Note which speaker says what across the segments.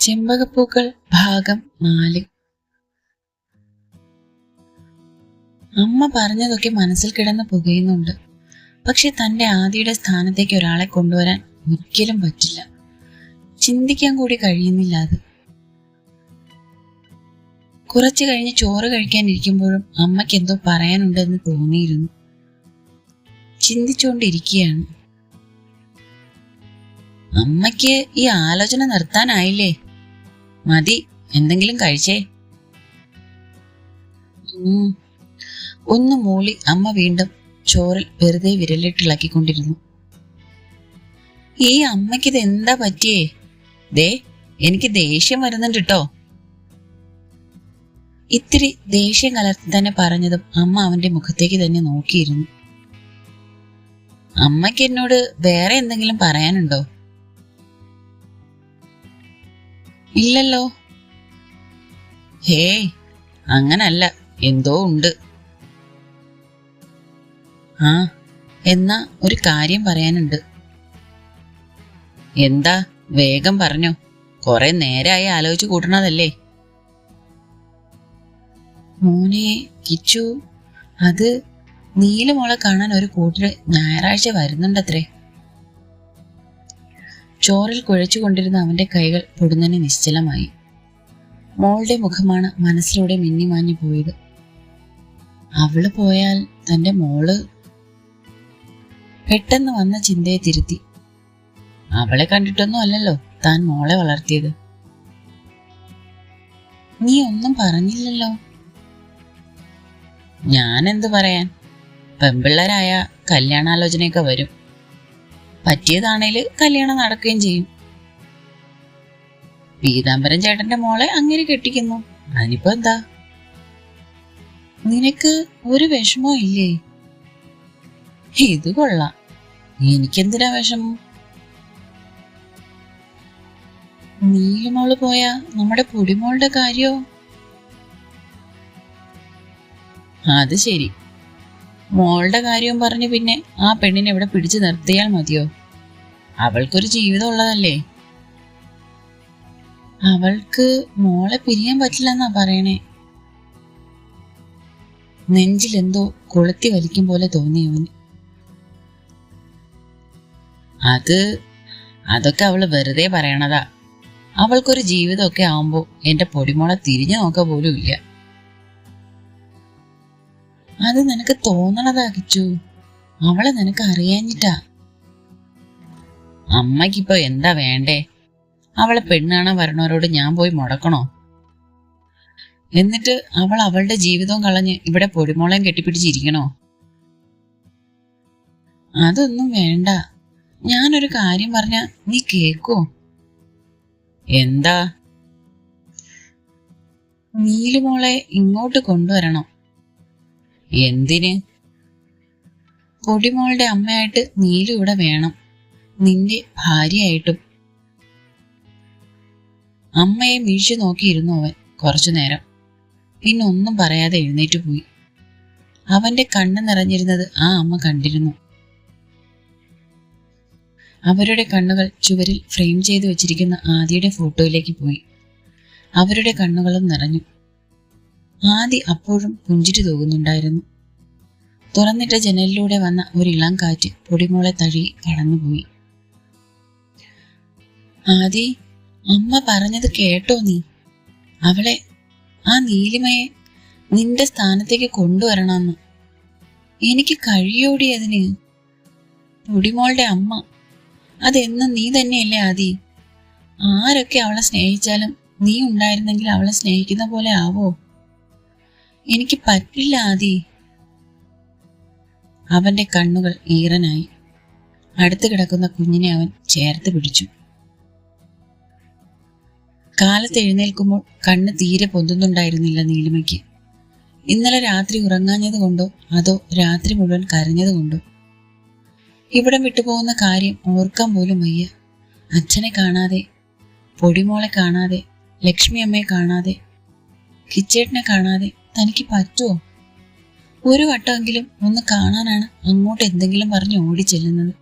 Speaker 1: ചെമ്പകപ്പൂക്കൾ ഭാഗം 4. അമ്മ പറഞ്ഞതൊക്കെ മനസ്സിൽ കിടന്ന് പുകയുന്നുണ്ട്. പക്ഷെ തന്റെ ആദിയുടെ സ്ഥാനത്തേക്ക് ഒരാളെ കൊണ്ടുവരാൻ ഒരിക്കലും പറ്റില്ല. ചിന്തിക്കാൻ കൂടി കഴിയുന്നില്ല അത്. കുറച്ചു കഴിഞ്ഞ് ചോറ് കഴിക്കാനിരിക്കുമ്പോഴും അമ്മയ്ക്ക് എന്തോ പറയാനുണ്ടെന്ന് തോന്നിയിരുന്നു. ചിന്തിച്ചുകൊണ്ടിരിക്കുകയാണ്. അമ്മയ്ക്ക് ഈ ആലോചന നിർത്താനായില്ലേ? മതി, എന്തെങ്കിലും കഴിച്ചേ. ഒന്ന് മൂളി അമ്മ വീണ്ടും ചോറിൽ വെറുതെ വിരലിട്ടിളക്കിക്കൊണ്ടിരുന്നു. ഈ അമ്മയ്ക്കിത് എന്താ പറ്റിയേ? ദേ, എനിക്ക് ദേഷ്യം വരുന്നുണ്ട് കേട്ടോ. ഇത്തിരി ദേഷ്യം കലർത്തി തന്നെ പറഞ്ഞതും അമ്മ അവന്റെ മുഖത്തേക്ക് തന്നെ നോക്കിയിരുന്നു. അമ്മയ്ക്ക് എന്നോട് വേറെ എന്തെങ്കിലും പറയാനുണ്ടോ? ഇല്ലല്ലോ. ഹേയ്, അങ്ങനല്ല, എന്തോ ഉണ്ട്. ആ, എന്നാ ഒരു കാര്യം പറയാനുണ്ട്. എന്താ, വേഗം പറഞ്ഞോ. കുറെ നേരമായി ആലോചിച്ചു കൂട്ടണതല്ലേ. മോനെ കിച്ചു, അത് നീലുമോളെ കാണാൻ ഒരു കൂട്ടര് ഞായറാഴ്ച വരുന്നുണ്ടത്രേ. ചോറിൽ കുഴച്ചുകൊണ്ടിരുന്ന അവന്റെ കൈകൾ പൊടുന്നനെ നിശ്ചലമായി. മോളുടെ മുഖമാണ് മനസ്സിലൂടെ മിന്നിമാഞ്ഞു പോയത്. അവള് പോയാൽ തന്റെ മോള്? പെട്ടെന്ന് വന്ന ചിന്തയെ തിരുത്തി. അവളെ കണ്ടിട്ടൊന്നും അല്ലല്ലോ താൻ മോളെ വളർത്തിയത്. നീ ഒന്നും പറഞ്ഞില്ലല്ലോ. ഞാനെന്ത് പറയാൻ? പെമ്പിള്ളേരായ കല്യാണാലോചനയൊക്കെ വരും. പറ്റിയതാണേല് കല്യാണം നടക്കുകയും ചെയ്യും. പീതാംബരൻ ചേട്ടന്റെ മോളെ അങ്ങനെ കെട്ടിക്കുന്നു. അതിനിപ്പോ എന്താ? നിനക്ക് ഒരു വിഷമോ ഇല്ലേ? ഇത് കൊള്ളാം. എനിക്കെന്തിനാ വിഷമം? നീലുമോള് പോയാ നമ്മുടെ പൊടിമോളുടെ കാര്യോ? അത് ശരി. മോളുടെ കാര്യവും പറഞ്ഞ് പിന്നെ ആ പെണ്ണിനെ ഇവിടെ പിടിച്ചു നിർത്തിയാൽ മതിയോ? അവൾക്കൊരു ജീവിതം ഉള്ളതല്ലേ. അവൾക്ക് മോളെ പിരിയാൻ പറ്റില്ലെന്നാ പറയണേ. നെഞ്ചിലെന്തോ കൊളുത്തി വലിക്കും പോലെ തോന്നിയവന്. അതൊക്കെ അവള് വെറുതെ പറയണതാ. അവൾക്കൊരു ജീവിതമൊക്കെ ആവുമ്പോ എന്റെ പൊടിമോളെ തിരിഞ്ഞു നോക്ക പോലും ഇല്ല. അത് നിനക്ക് തോന്നണതാ കിച്ചു. അവളെ നിനക്ക് അറിയാഞ്ഞിട്ടാ. അമ്മയ്ക്കിപ്പോ എന്താ വേണ്ടേ? അവളെ പെണ്ണ് കാണാൻ വരണവരോട് ഞാൻ പോയി മുടക്കണോ? എന്നിട്ട് അവൾ അവളുടെ ജീവിതവും കളഞ്ഞ് ഇവിടെ പൊടിമോളയും കെട്ടിപ്പിടിച്ചിരിക്കണോ? അതൊന്നും വേണ്ട. ഞാനൊരു കാര്യം പറഞ്ഞ നീ കേക്കോ? എന്താ? നീലുമോളെ ഇങ്ങോട്ട് കൊണ്ടുവരണം. എന്തിന്? പൊടിമോളുടെ അമ്മയായിട്ട് നീലു ഇവിടെ വേണം, നിന്റെ ഭാര്യയായിട്ടും. അമ്മയെ വീഴ്ച നോക്കിയിരുന്നു അവൻ കുറച്ചു നേരം. പിന്നെ ഒന്നും പറയാതെ എഴുന്നേറ്റ് പോയി. അവന്റെ കണ്ണ് നിറഞ്ഞിരുന്നത് ആ അമ്മ കണ്ടിരുന്നു. അവരുടെ കണ്ണുകൾ ചുവരിൽ ഫ്രെയിം ചെയ്തു വെച്ചിരിക്കുന്ന ആദിയുടെ ഫോട്ടോയിലേക്ക് പോയി. അവരുടെ കണ്ണുകളും നിറഞ്ഞു. ആദി അപ്പോഴും പുഞ്ചിരി തൂകുന്നുണ്ടായിരുന്നു. തുറന്നിട്ട ജനലിലൂടെ വന്ന ഒരു ഇളം കാറ്റ് പൊടിമോളെ തഴുകി കടന്നുപോയി. ആദി, അമ്മ പറഞ്ഞത് കേട്ടോ നീ? അവളെ, ആ നീലിമയെ നിന്റെ സ്ഥാനത്തേക്ക് കൊണ്ടുവരണമെന്ന്. എനിക്ക് കഴിയോടി അതിന്? പൊടിമോളുടെ അമ്മ, അതെന്നും നീ തന്നെയല്ലേ ആദി? ആരൊക്കെ അവളെ സ്നേഹിച്ചാലും നീ ഉണ്ടായിരുന്നെങ്കിൽ അവളെ സ്നേഹിക്കുന്ന പോലെ ആവോ? എനിക്ക് പറ്റില്ല ആദി. അവന്റെ കണ്ണുകൾ ഈറനായി. അടുത്ത് കിടക്കുന്ന കുഞ്ഞിനെ അവൻ ചേർത്ത് പിടിച്ചു. കാലത്ത് എഴുന്നേൽക്കുമ്പോൾ കണ്ണ് തീരെ പൊന്തുന്നുണ്ടായിരുന്നില്ല നീലിമയ്ക്ക്. ഇന്നലെ രാത്രി ഉറങ്ങാഞ്ഞത് കൊണ്ടോ അതോ രാത്രി മുഴുവൻ കരഞ്ഞത് കൊണ്ടോ? ഇവിടം വിട്ടുപോകുന്ന കാര്യം ഓർക്കാൻ പോലും വയ്യ. അച്ഛനെ കാണാതെ, പൊടിമോളെ കാണാതെ, ലക്ഷ്മി അമ്മയെ കാണാതെ, കിച്ചേട്ടനെ കാണാതെ തനിക്ക് പറ്റുമോ? ഒരു വട്ടമെങ്കിലും ഒന്ന് കാണാനാണ് അങ്ങോട്ട് എന്തെങ്കിലും പറഞ്ഞ് ഓടിച്ചെല്ലുന്നത്.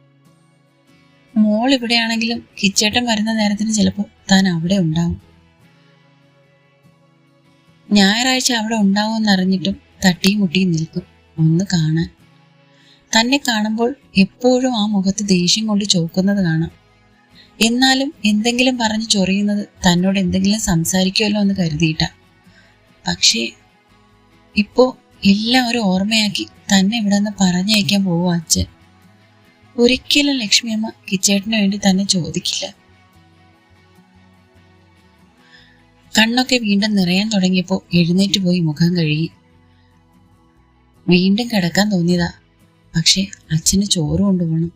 Speaker 1: മോൾ ഇവിടെയാണെങ്കിലും കിച്ചേട്ടൻ വരുന്ന നേരത്തിന് ചിലപ്പോൾ താൻ അവിടെ ഉണ്ടാവും. ഞായറാഴ്ച അവിടെ ഉണ്ടാവുമെന്നറിഞ്ഞിട്ടും തട്ടിയും മുട്ടിയും നിൽക്കും ഒന്ന് കാണാൻ. തന്നെ കാണുമ്പോൾ എപ്പോഴും ആ മുഖത്ത് ദേഷ്യം കൊണ്ട് ചോക്കുന്നത് കാണാം. എന്നാലും എന്തെങ്കിലും പറഞ്ഞ് ചൊറിയുന്നത് തന്നോട് എന്തെങ്കിലും സംസാരിക്കുമല്ലോ എന്ന് കരുതിയിട്ടാ. പക്ഷേ ഇപ്പോ എല്ലാം ഒരു ഓർമ്മയാക്കി തന്നെ ഇവിടെ നിന്ന് പറഞ്ഞയക്കാൻ പോവും അച്ഛൻ. ഒരിക്കലും ലക്ഷ്മിയമ്മ കിച്ചേട്ടന് വേണ്ടി തന്നെ ചോദിക്കില്ല. കണ്ണൊക്കെ വീണ്ടും നിറയാൻ തുടങ്ങിയപ്പോൾ എഴുന്നേറ്റ് പോയി മുഖം കഴുകി. വീണ്ടും കിടക്കാൻ തോന്നിയതാ. പക്ഷെ അച്ഛന് ചോറ് കൊണ്ടുപോകണം,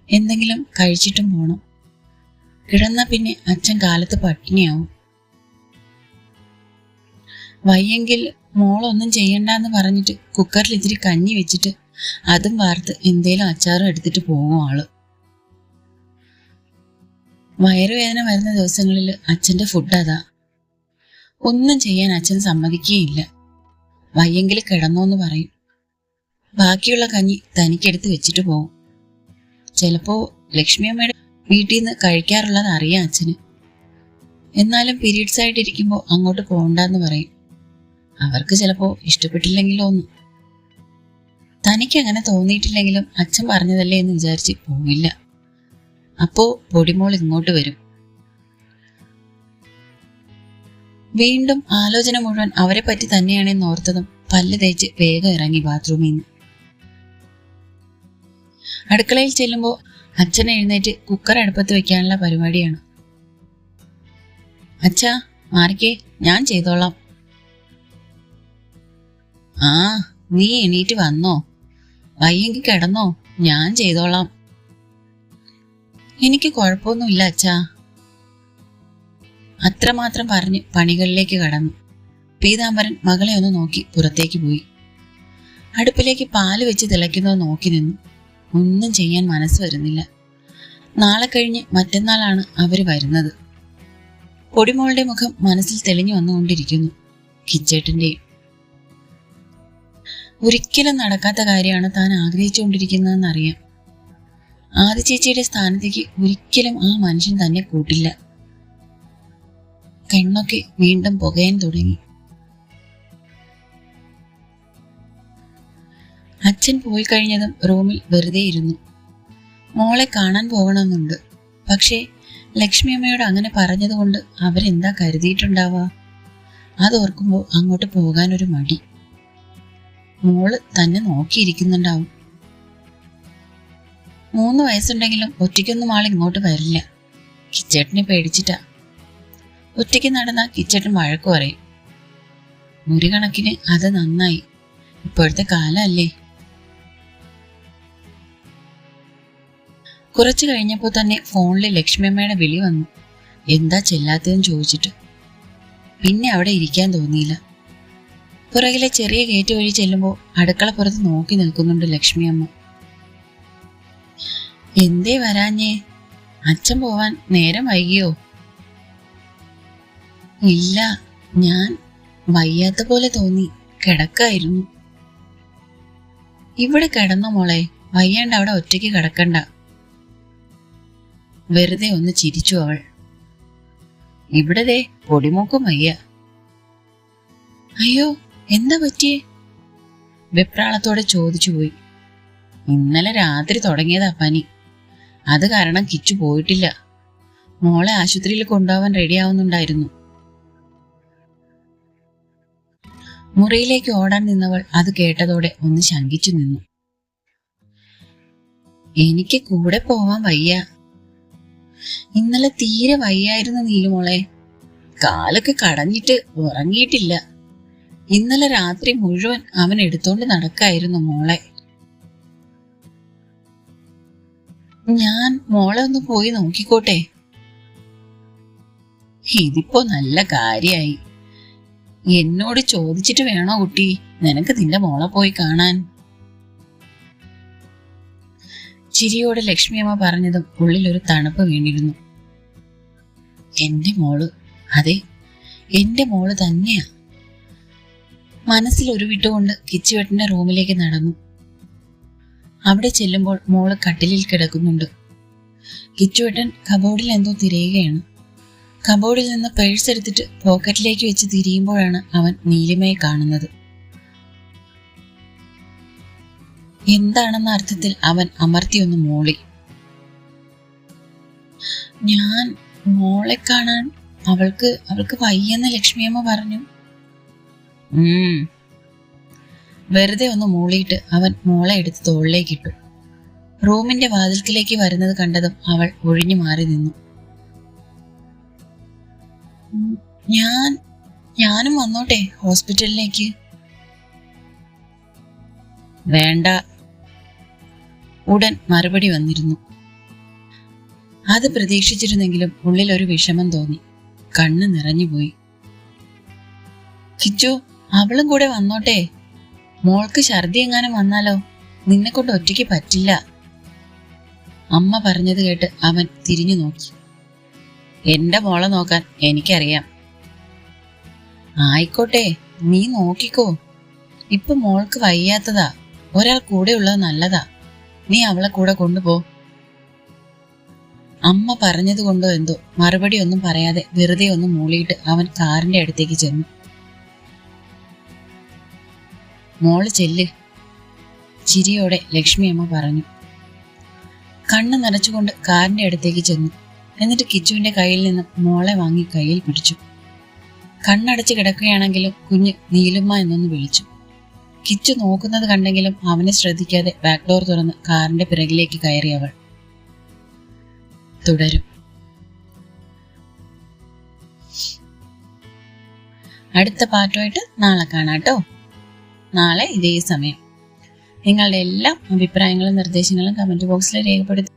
Speaker 1: എന്തെങ്കിലും കഴിച്ചിട്ടും പോണം. കിടന്നാ പിന്നെ അച്ഛൻ കാലത്ത് പട്ടിണിയാവും. വയ്യെങ്കിൽ മോളൊന്നും ചെയ്യണ്ടെന്ന് പറഞ്ഞിട്ട് കുക്കറിൽ ഇത്തിരി കഞ്ഞി വെച്ചിട്ട് അതും വാർത്ത് എന്തേലും അച്ചാറും എടുത്തിട്ട് പോകും ആള്. വയറുവേദന വരുന്ന ദിവസങ്ങളിൽ അച്ഛൻ്റെ ഫുഡ് അതാ. ഒന്നും ചെയ്യാൻ അച്ഛൻ സമ്മതിക്കുകയില്ല. വയ്യെങ്കിൽ കിടന്നോന്ന് പറയും. ബാക്കിയുള്ള കഞ്ഞി തനിക്കെടുത്ത് വെച്ചിട്ട് പോകും. ചിലപ്പോ ലക്ഷ്മിയമ്മയുടെ വീട്ടിൽ നിന്ന് കഴിക്കാറുള്ളത് അറിയാം അച്ഛന്. എന്നാലും പീരീഡ്സ് ആയിട്ടിരിക്കുമ്പോൾ അങ്ങോട്ട് പോകണ്ടെന്ന് പറയും. അവർക്ക് ചിലപ്പോ ഇഷ്ടപ്പെട്ടില്ലെങ്കിലോ ഒന്നും. തനിക്ക് അങ്ങനെ തോന്നിയിട്ടില്ലെങ്കിലും അച്ഛൻ പറഞ്ഞതല്ലേ എന്ന് വിചാരിച്ച് പോവില്ല. അപ്പോ പൊടിമോൾ ഇങ്ങോട്ട് വരും. വീണ്ടും ആലോചന മുഴുവൻ അവരെ പറ്റി തന്നെയാണെന്ന് ഓർത്തതും പല്ല് തേച്ച് വേഗം ഇറങ്ങി ബാത്റൂമിൽ നിന്ന്. അടുക്കളയിൽ ചെല്ലുമ്പോൾ അച്ഛൻ എഴുന്നേറ്റ് കുക്കർ അടുപ്പത്ത് വെക്കാനുള്ള പരിപാടിയാണ്. അച്ഛാ മാറിക്കേ, ഞാൻ ചെയ്തോളാം. ആ, നീ എണീറ്റ് വന്നോ? വയ്യെങ്കിൽ കിടന്നോ, ഞാൻ ചെയ്തോളാം. എനിക്ക് കുഴപ്പമൊന്നുമില്ല അച്ഛാ. അത്രമാത്രം പറഞ്ഞ് പണികളിലേക്ക് കടന്നു. പീതാംബരൻ മകളെ ഒന്ന് നോക്കി പുറത്തേക്ക് പോയി. അടുപ്പിലേക്ക് പാല് വെച്ച് തിളയ്ക്കുന്നത് നോക്കി നിന്നു. ഒന്നും ചെയ്യാൻ മനസ്സ് വരുന്നില്ല. നാളെ കഴിഞ്ഞ് മറ്റന്നാളാണ് അവര് വരുന്നത്. പൊടിമോളുടെ മുഖം മനസ്സിൽ തെളിഞ്ഞു വന്നുകൊണ്ടിരിക്കുന്നു. കിച്ചേട്ടന്റെയും. ഒരിക്കലും നടക്കാത്ത കാര്യമാണ് താൻ ആഗ്രഹിച്ചുകൊണ്ടിരിക്കുന്നതെന്നറിയാം. ആദി ചേച്ചിയുടെ സ്ഥാനത്തേക്ക് ഒരിക്കലും ആ മനുഷ്യൻ തന്നെ കൂട്ടില്ല. കണ്ണൊക്കെ വീണ്ടും പുകയാൻ തുടങ്ങി. അച്ഛൻ പോയി കഴിഞ്ഞതും റൂമിൽ വെറുതെ ഇരുന്നു. മോളെ കാണാൻ പോകണമെന്നുണ്ട്. പക്ഷേ ലക്ഷ്മിയമ്മയോട് അങ്ങനെ പറഞ്ഞതുകൊണ്ട് അവരെന്താ കരുതിയിട്ടുണ്ടാവുക? അതോർക്കുമ്പോൾ അങ്ങോട്ട് പോകാനൊരു മടി. മോള് തന്നെ നോക്കിയിരിക്കുന്നുണ്ടാവും. 3 വയസ്സുണ്ടെങ്കിലും ഒറ്റയ്ക്കൊന്നും ആൾ ഇങ്ങോട്ട് വരില്ല. കിച്ചേട്ടനെ പേടിച്ചിട്ടാ. ഒറ്റയ്ക്ക് നടന്ന കിച്ചേട്ടൻ വഴക്കു പറയും. ഒരു കണക്കിന് അത് നന്നായി. ഇപ്പോഴത്തെ കാലല്ലേ. കുറച്ചു കഴിഞ്ഞപ്പോൾ തന്നെ ഫോണിൽ ലക്ഷ്മിയമ്മയുടെ വിളി വന്നു. എന്താ ചെല്ലാത്തതെന്ന് ചോദിച്ചിട്ട്. പിന്നെ അവിടെ ഇരിക്കാൻ തോന്നിയില്ല. പുറകിലെ ചെറിയ ഗേറ്റ് വഴി ചെല്ലുമ്പോൾ അടുക്കളപ്പുറത്ത് നോക്കി നിൽക്കുന്നുണ്ട് ലക്ഷ്മിയമ്മ. എന്തേ വരാഞ്ഞേ? അച്ഛൻ പോവാൻ നേരം വൈകിയോ? ഇല്ല, ഞാൻ വയ്യാത്ത പോലെ തോന്നി, കിടക്കായിരുന്നു. ഇവിടെ കിടന്നോ മോളെ, വയ്യാണ്ട് അവിടെ ഒറ്റയ്ക്ക് കിടക്കണ്ട. വെറുതെ ഒന്ന് ചിരിച്ചു അവൾ. ഇവിടെ പൊടിമോക്കും വയ്യ. അയ്യോ, എന്താ പറ്റിയേ? വെപ്രാളത്തോടെ ചോദിച്ചു പോയി. ഇന്നലെ രാത്രി തുടങ്ങിയതാ പനി. അത് കാരണം കിച്ചു പോയിട്ടില്ല. മോളെ ആശുപത്രിയിൽ കൊണ്ടുപോവാൻ റെഡിയാവുന്നുണ്ടായിരുന്നു. മുറിയിലേക്ക് ഓടാൻ നിന്നവൾ അത് കേട്ടതോടെ ഒന്ന് ശങ്കിച്ചു നിന്നു. എനിക്ക് കൂടെ പോവാൻ വയ്യ. ഇന്നലെ തീരെ വയ്യായിരുന്നു നീലുമോളെ. കാലൊക്കെ കടഞ്ഞിട്ട് ഉറങ്ങിയിട്ടില്ല. ഇന്നലെ രാത്രി മുഴുവൻ അവൻ എടുത്തോണ്ട് നടക്കായിരുന്നു മോളെ. ഞാൻ മോളെ ഒന്ന് പോയി നോക്കിക്കോട്ടെ? ഇതിപ്പോ നല്ല കാര്യായി. എന്നോട് ചോദിച്ചിട്ട് വേണോ കുട്ടി നിനക്ക് നിന്റെ മോളെ പോയി കാണാൻ? ചിരിയോടെ ലക്ഷ്മിയമ്മ പറഞ്ഞതും ഉള്ളിലൊരു തണുപ്പ് വീണിരുന്നു. എന്റെ മോള്, അതെ എന്റെ മോള് തന്നെയാ. മനസ്സിൽ ഒരു വിട്ടുകൊണ്ട് കിച്ചുവേട്ടന്റെ റൂമിലേക്ക് നടന്നു. അവിടെ ചെല്ലുമ്പോൾ മോള് കട്ടിലിൽ കിടക്കുന്നുണ്ട്. കിച്ചുവേട്ടൻ കബോർഡിൽ എന്തോ തിരയുകയാണ്. കബോർഡിൽ നിന്ന് പേഴ്സ് എടുത്തിട്ട് പോക്കറ്റിലേക്ക് വെച്ച് തിരിയുമ്പോഴാണ് അവൻ നീലിമയെ കാണുന്നത്. എന്താണെന്ന അർത്ഥത്തിൽ അവൻ അമർത്തിയൊന്ന് മൂളി. ഞാൻ മോളെ കാണാൻ അവൾക്ക് വയ്യെന്ന് ലക്ഷ്മിയമ്മ പറഞ്ഞു. വെറുതെ ഒന്ന് മൂളിയിട്ട് അവൻ മോളെ എടുത്ത് തോളിലേക്കിട്ടു. റൂമിന്റെ വാതിൽക്കിലേക്ക് വരുന്നത് കണ്ടതും അവൾ ഒഴിഞ്ഞു മാറി നിന്നു. ഞാനും വന്നോട്ടെ ഹോസ്പിറ്റലിലേക്ക്? വേണ്ട. ഉടൻ മറുപടി വന്നിരുന്നു. അത് പ്രതീക്ഷിച്ചിരുന്നെങ്കിലും ഉള്ളിൽ ഒരു വിഷമം തോന്നി. കണ്ണ് നിറഞ്ഞുപോയി. കിച്ചു, അവളും കൂടെ വന്നോട്ടെ. മോൾക്ക് ഛർദി എങ്ങാനും വന്നാലോ? നിന്നെ കൊണ്ട് ഒറ്റയ്ക്ക് പറ്റില്ല. അമ്മ പറഞ്ഞത് കേട്ട് അവൻ തിരിഞ്ഞു നോക്കി. എന്റെ മോളെ നോക്കാൻ എനിക്കറിയാം. ആയിക്കോട്ടെ, നീ നോക്കിക്കോ. ഇപ്പൊ മോൾക്ക് വയ്യാത്തതാ. ഒരാൾ കൂടെ ഉള്ളത് നല്ലതാ. നീ അവളെ കൂടെ കൊണ്ടുപോ. അമ്മ പറഞ്ഞതുകൊണ്ടോ എന്തോ മറുപടി ഒന്നും പറയാതെ വെറുതെ ഒന്ന് മൂളിയിട്ട് അവൻ കാറിന്റെ അടുത്തേക്ക് ചെന്നു. മോള് ചെല്ല്, ചിരിയോടെ ലക്ഷ്മിയമ്മ പറഞ്ഞു. കണ്ണ് നിറച്ചുകൊണ്ട് കാറിന്റെ അടുത്തേക്ക് ചെന്നു. എന്നിട്ട് കിച്ചുവിന്റെ കയ്യിൽ നിന്നും മോളെ വാങ്ങി കയ്യിൽ പിടിച്ചു. കണ്ണടച്ച് കിടക്കുകയാണെങ്കിലും കുഞ്ഞ് നീലുമ്മ എന്നൊന്ന് വിളിച്ചു. കിച്ചു നോക്കുന്നത് കണ്ടെങ്കിലും അവനെ ശ്രദ്ധിക്കാതെ ബാക്ക് ഡോർ തുറന്ന് കാറിന്റെ പിറകിലേക്ക് കയറി അവൾ. തുടരും. അടുത്ത പാട്ടുമായിട്ട് നാളെ കാണാട്ടോ. നാളെ ഇതേ സമയം. നിങ്ങളുടെ എല്ലാ അഭിപ്രായങ്ങളും നിർദ്ദേശങ്ങളും കമന്റ് ബോക്സിൽ രേഖപ്പെടുത്തി